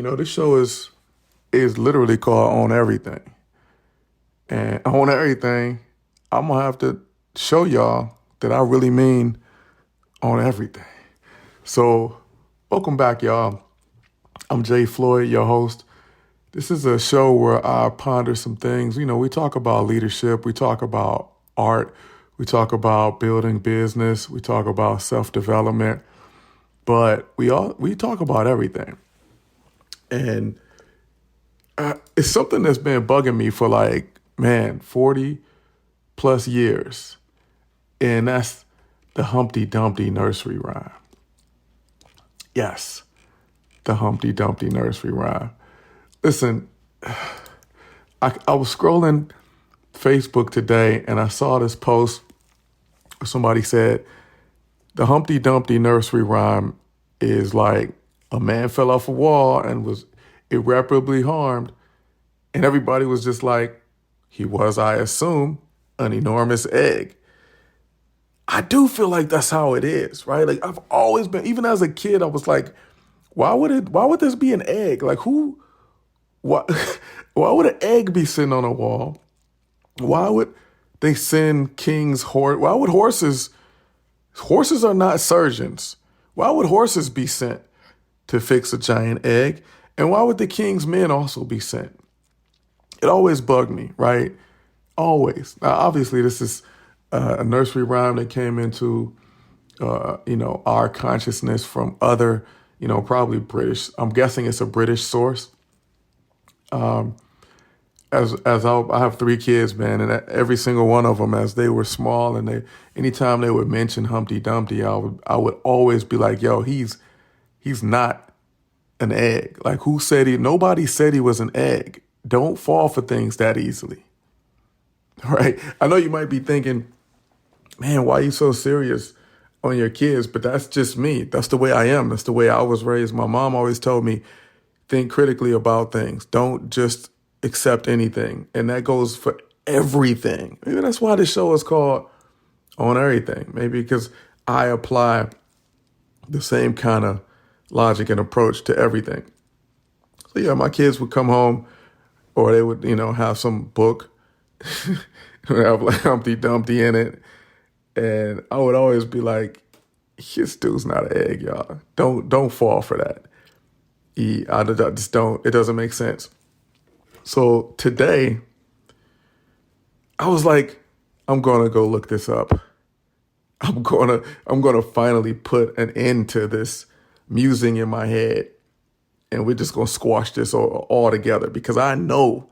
This show is literally called On Everything. And on everything, I'm gonna have to show y'all that I really mean on everything. So, welcome back, y'all. I'm Jay Floyd, your host. This is a show where I ponder some things. We talk about leadership, we talk about art, we talk about building business, we talk about self-development, but we talk about everything. And it's something that's been bugging me for 40 plus years. And that's the Humpty Dumpty nursery rhyme. Yes, the Humpty Dumpty nursery rhyme. Listen, I was scrolling Facebook today and I saw this post where somebody said the Humpty Dumpty nursery rhyme is like a man fell off a wall and was irreparably harmed. And everybody was just like, he was, I assume, an enormous egg. I do feel like that's how it is, right? Like I've always been, even as a kid, I was like, why would this be an egg? Like why, why would an egg be sitting on a wall? Why would they send king's horse? Why would horses are not surgeons. Why would horses be sent to fix a giant egg? And why would the king's men also be sent? It always bugged me, right? Always. Now, obviously, this is a nursery rhyme that came into, our consciousness from other, probably British. I'm guessing it's a British source. I have three kids, man, and every single one of them, as they were small, and anytime they would mention Humpty Dumpty, I would always be like, yo, he's not an egg. Like nobody said he was an egg. Don't fall for things that easily. Right? I know you might be thinking, man, why are you so serious on your kids? But that's just me. That's the way I am. That's the way I was raised. My mom always told me, think critically about things. Don't just accept anything. And that goes for everything. Maybe that's why this show is called On Everything. Maybe because I apply the same kind of logic and approach to everything. So yeah, my kids would come home or they would, have some book have like Humpty Dumpty in it. And I would always be like, this dude's not an egg, y'all. Don't fall for that. I just don't, it doesn't make sense. So today, I was like, I'm gonna go look this up. I'm gonna finally put an end to this musing in my head, and we're just gonna squash this all together because I know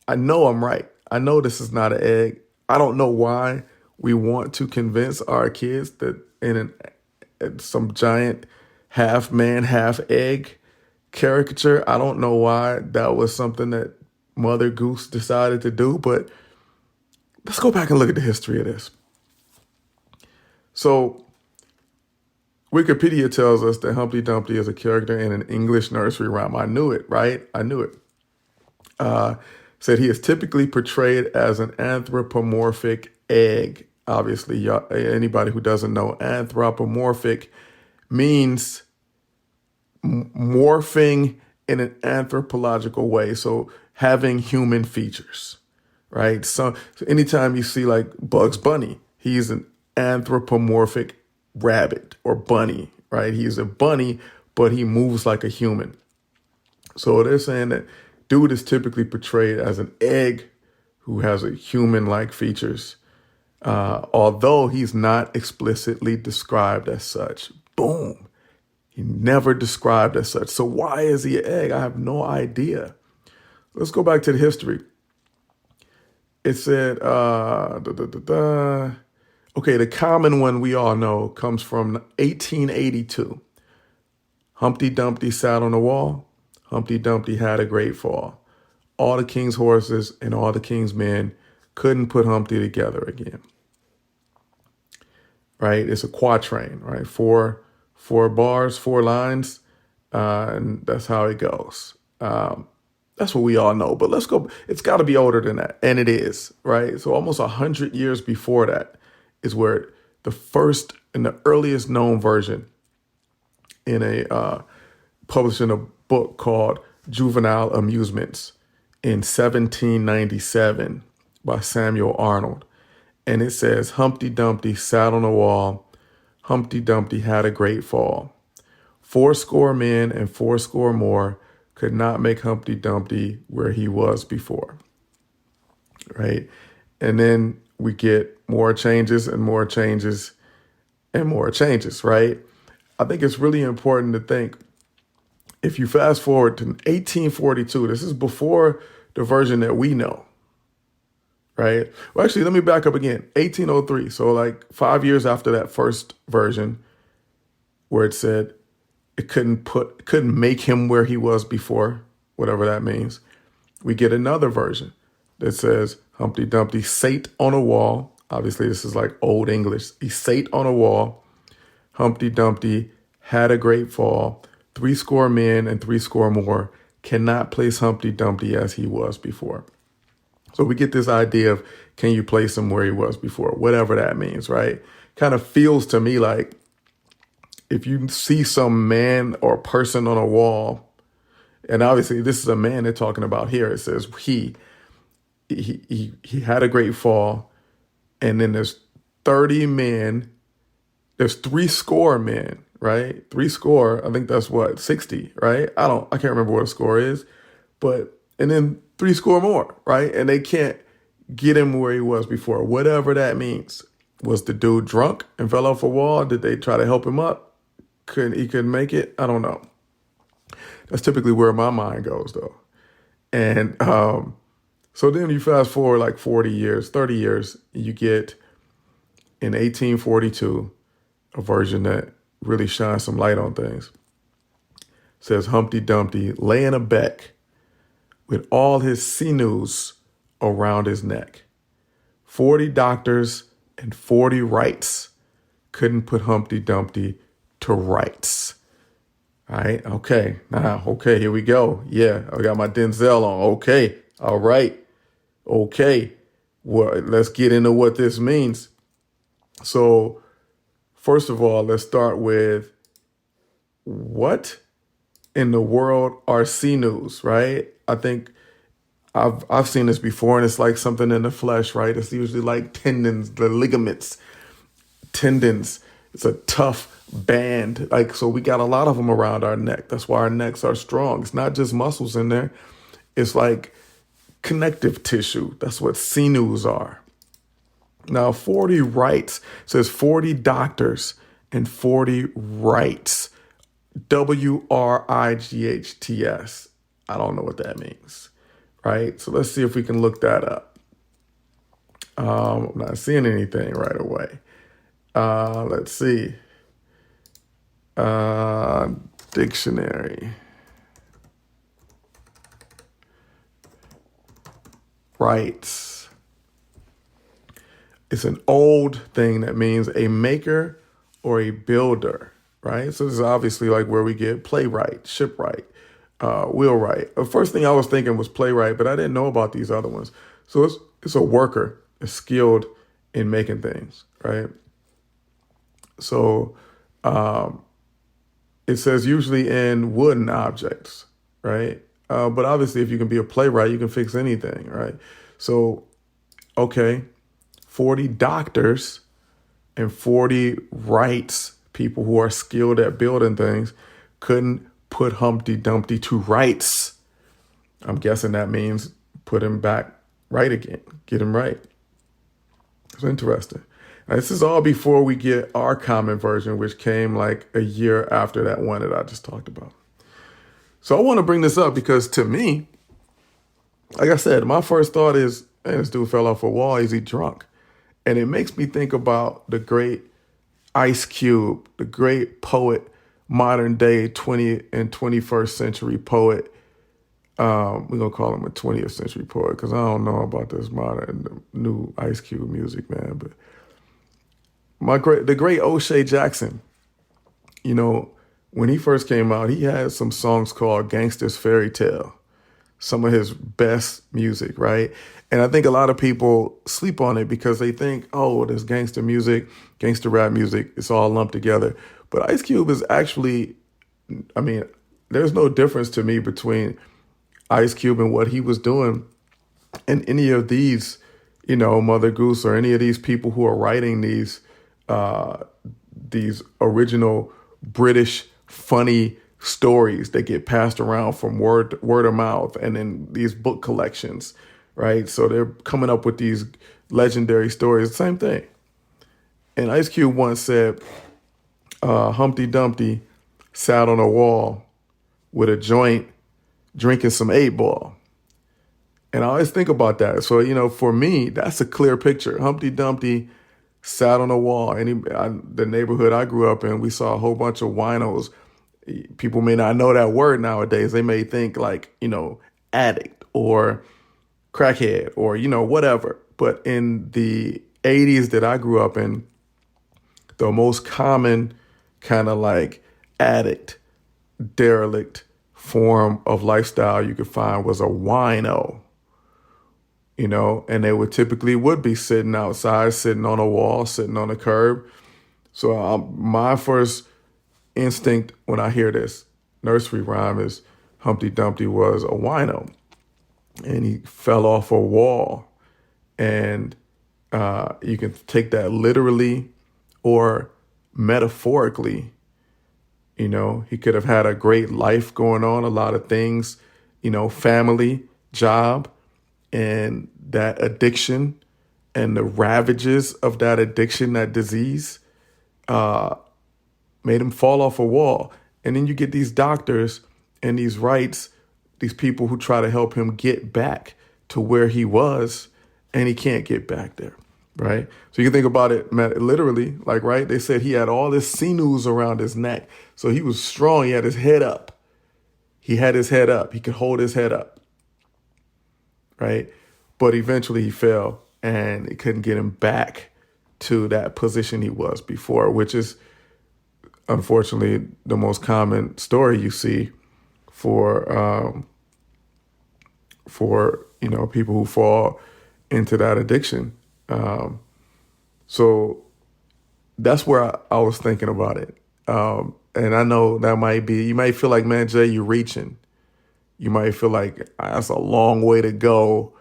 I'm right. I know this is not an egg. I don't know why we want to convince our kids that in some giant half man, half egg caricature. I don't know why that was something that Mother Goose decided to do, but let's go back and look at the history of this. So Wikipedia tells us that Humpty Dumpty is a character in an English nursery rhyme. I knew it, right? I knew it. Said he is typically portrayed as an anthropomorphic egg. Obviously, anybody who doesn't know, anthropomorphic means morphing in an anthropological way. So having human features, right? So anytime you see like Bugs Bunny, he's an anthropomorphic rabbit or bunny, right? He's a bunny, but he moves like a human. So they're saying that dude is typically portrayed as an egg who has a human-like features, although he's not explicitly described as such. Boom. He never described as such. So why is he an egg? I have no idea. Let's go back to the history. It said, okay, the common one we all know comes from 1882. Humpty Dumpty sat on the wall. Humpty Dumpty had a great fall. All the king's horses and all the king's men couldn't put Humpty together again. Right? It's a quatrain, right? Four bars, four lines, and that's how it goes. That's what we all know, but let's go. It's got to be older than that, and it is, right? So almost 100 years before that is where the first and the earliest known version in published in a book called Juvenile Amusements in 1797 by Samuel Arnold. And it says, Humpty Dumpty sat on a wall. Humpty Dumpty had a great fall. 80 men and 80 more could not make Humpty Dumpty where he was before. Right? And then we get more changes and more changes and more changes, right? I think it's really important to think, if you fast forward to 1842, this is before the version that we know, right? Well, actually, let me back up again. 1803, so like 5 years after that first version, where it said it couldn't make him where he was before, whatever that means. We get another version that says Humpty Dumpty sate on a wall. Obviously, this is like Old English. He sate on a wall. Humpty Dumpty had a great fall. 80 men and 80 more cannot place Humpty Dumpty as he was before. So we get this idea of, can you place him where he was before? Whatever that means, right? Kind of feels to me like if you see some man or person on a wall, and obviously this is a man they're talking about here. It says he had a great fall, and then there's 30 men, there's 80 men, right? 80, I think that's what, 60, right? I can't remember what a score is, and then 80 more, right? And they can't get him where he was before, whatever that means. Was the dude drunk and fell off a wall? Did they try to help him up? He couldn't make it? I don't know. That's typically where my mind goes, though. And so then you fast forward like 40 years, 30 years, you get in 1842 a version that really shines some light on things. It says Humpty Dumpty lay in a beck with all his sinews around his neck. 40 doctors and 40 rights couldn't put Humpty Dumpty to rights. All right, okay, here we go. Yeah, I got my Denzel on. Okay, all right, okay. Well, let's get into what this means. So, first of all, let's start with, what in the world are sinews, right? I think I've seen this before, and it's like something in the flesh, right? It's usually like tendons, the ligaments, tendons. It's a tough band. So we got a lot of them around our neck. That's why our necks are strong. It's not just muscles in there. It's like connective tissue. That's what sinews are. Now, 40 rights says 40 doctors and 40 rights. WRIGHTS. I don't know what that means, right? So let's see if we can look that up. I'm not seeing anything right away. Let's see. Dictionary. Rights. It's an old thing that means a maker or a builder, right? So this is obviously like where we get playwright, shipwright, wheelwright. The first thing I was thinking was playwright, but I didn't know about these other ones. So it's a worker, is skilled in making things, right? So it says usually in wooden objects, right? But obviously if you can be a playwright, you can fix anything, right? So, okay, 40 doctors and 40 rights, people who are skilled at building things, couldn't put Humpty Dumpty to rights. I'm guessing that means put him back right again, get him right. It's interesting. Now, this is all before we get our common version, which came like a year after that one that I just talked about. So I want to bring this up because to me, like I said, my first thought is, man, this dude fell off a wall. Is he drunk? And it makes me think about the great Ice Cube, the great poet, modern day 20th and 21st century poet. We're going to call him a 20th century poet because I don't know about this modern, new Ice Cube music, man. But the great O'Shea Jackson, you know, when he first came out, he had some songs called Gangsta's Fairy Tale, some of his best music, right? And I think a lot of people sleep on it because they think, oh, there's gangster music, gangster rap music, it's all lumped together. But Ice Cube is actually, I mean, there's no difference to me between Ice Cube and what he was doing and any of these, Mother Goose or any of these people who are writing these original British funny stories that get passed around from word of mouth and in these book collections, right? So they're coming up with these legendary stories. Same thing. And Ice Cube once said, Humpty Dumpty sat on a wall with a joint drinking some 8-Ball. And I always think about that. So, for me, that's a clear picture. Humpty Dumpty sat on a wall. The neighborhood I grew up in, we saw a whole bunch of winos. People may not know that word nowadays. They may think like, addict or crackhead or, whatever. But in the 80s that I grew up in, the most common kind of like addict, derelict form of lifestyle you could find was a wino, and they would be sitting outside, sitting on a wall, sitting on a curb. So my first instinct when I hear this nursery rhyme is Humpty Dumpty was a wino and he fell off a wall. And you can take that literally or metaphorically. He could have had a great life going on, a lot of things, family, job, and that addiction and the ravages of that addiction, that disease, made him fall off a wall. And then you get these doctors and these rights, these people who try to help him get back to where he was, and he can't get back there, right? So you can think about it literally, like, right? They said he had all this sinews around his neck. So he was strong. He had his head up. He could hold his head up, right? But eventually he fell and it couldn't get him back to that position he was before, which is unfortunately the most common story you see for people who fall into that addiction. So that's where I was thinking about it. And I know you might feel like, man, Jay, you're reaching. You might feel like that's a long way to go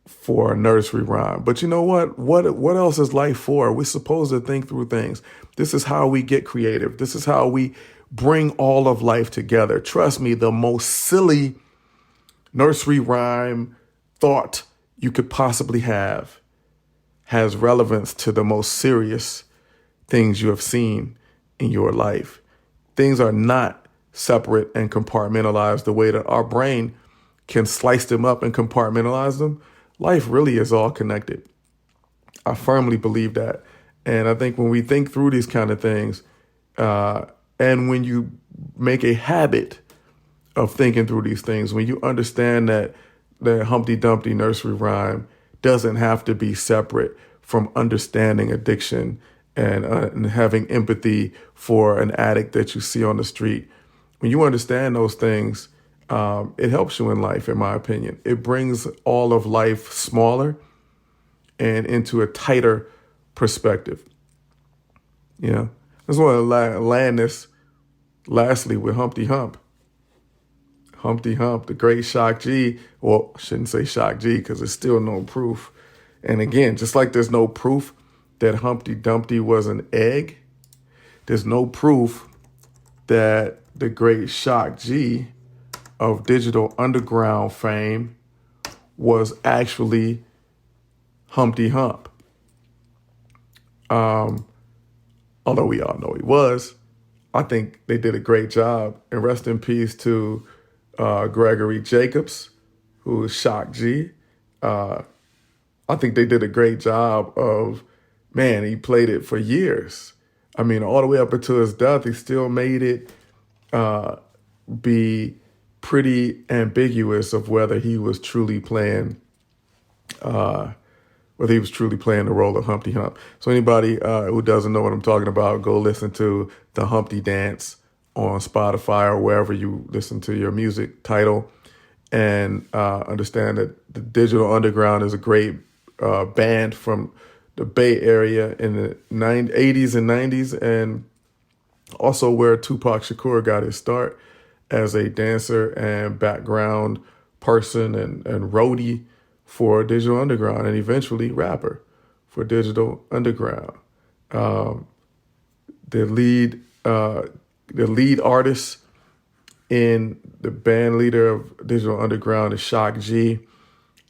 for a nursery rhyme. But you know what? What else is life for? We're supposed to think through things. This is how we get creative. This is how we bring all of life together. Trust me, the most silly nursery rhyme thought you could possibly have has relevance to the most serious things you have seen in your life. Things are not separate and compartmentalized the way that our brain can slice them up and compartmentalize them. Life really is all connected. I firmly believe that. And I think when we think through these kind of things, and when you make a habit of thinking through these things, when you understand that the Humpty Dumpty nursery rhyme doesn't have to be separate from understanding addiction and having empathy for an addict that you see on the street. When you understand those things, it helps you in life, in my opinion. It brings all of life smaller and into a tighter perspective. I just want to land this lastly with Humpty Hump. Humpty Hump, the great Shock G. Well, I shouldn't say Shock G because there's still no proof. And again, just like there's no proof that Humpty Dumpty was an egg, there's no proof that the great Shock G of Digital Underground fame was actually Humpty Hump. Although we all know he was, I think they did a great job. And rest in peace to Gregory Jacobs, who is Shock G. I think they did a great job of, man, he played it for years. I mean, all the way up until his death, he still made it be pretty ambiguous of whether he was truly playing the role of Humpty Hump. So anybody who doesn't know what I'm talking about, go listen to the Humpty Dance on Spotify or wherever you listen to your music title, and understand that the Digital Underground is a great band from the Bay Area in the 80s and 90s, and also where Tupac Shakur got his start. as a dancer and background person and roadie for Digital Underground, and eventually rapper for Digital Underground. Um, the lead artist in the band leader of Digital Underground is Shock G.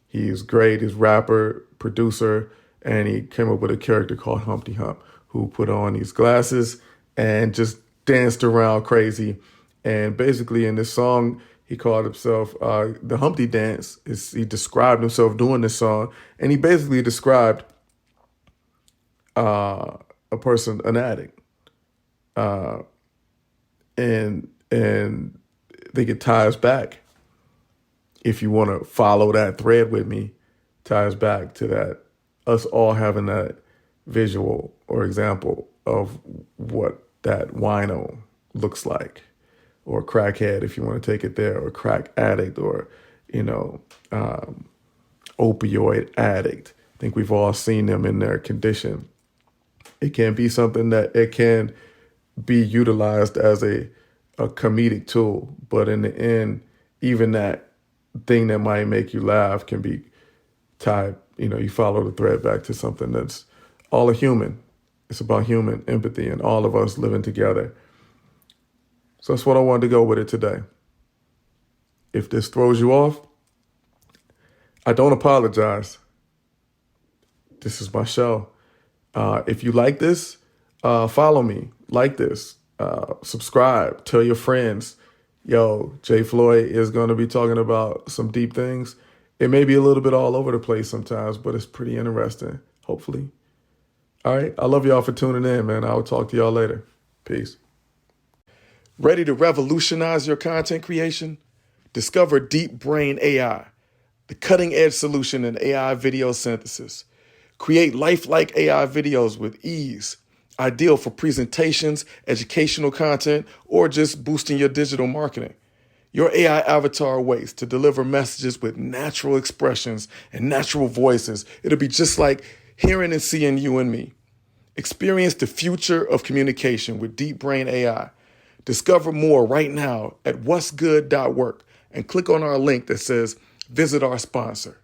He's great. He's rapper, producer, and he came up with a character called Humpty Hump, who put on these glasses and just danced around crazy. And basically in this song, he called himself the Humpty Dance. He described himself doing this song, and he basically described a person, an addict. And I think it ties back, if you want to follow that thread with me, ties back to that, us all having that visual or example of what that wino looks like, or crackhead, if you want to take it there, or crack addict, or, opioid addict. I think we've all seen them in their condition. It can be something that it can be utilized as a comedic tool, but in the end, even that thing that might make you laugh can be tied, you follow the thread back to something that's all a human. It's about human empathy and all of us living together. So that's what I wanted to go with it today. If this throws you off, I don't apologize. This is my show. If you like this, follow me, like this, subscribe, tell your friends. Yo, Jay Floyd is going to be talking about some deep things. It may be a little bit all over the place sometimes, but it's pretty interesting, hopefully. All right, I love y'all for tuning in, man. I'll talk to y'all later. Peace. Ready to revolutionize your content creation? Discover Deep Brain AI, the cutting-edge solution in AI video synthesis. Create lifelike AI videos with ease, ideal for presentations, educational content, or just boosting your digital marketing. Your AI avatar waits to deliver messages with natural expressions and natural voices. It'll be just like hearing and seeing you and me. Experience the future of communication with Deep Brain AI. Discover more right now at what'sgood.work and click on our link that says visit our sponsor.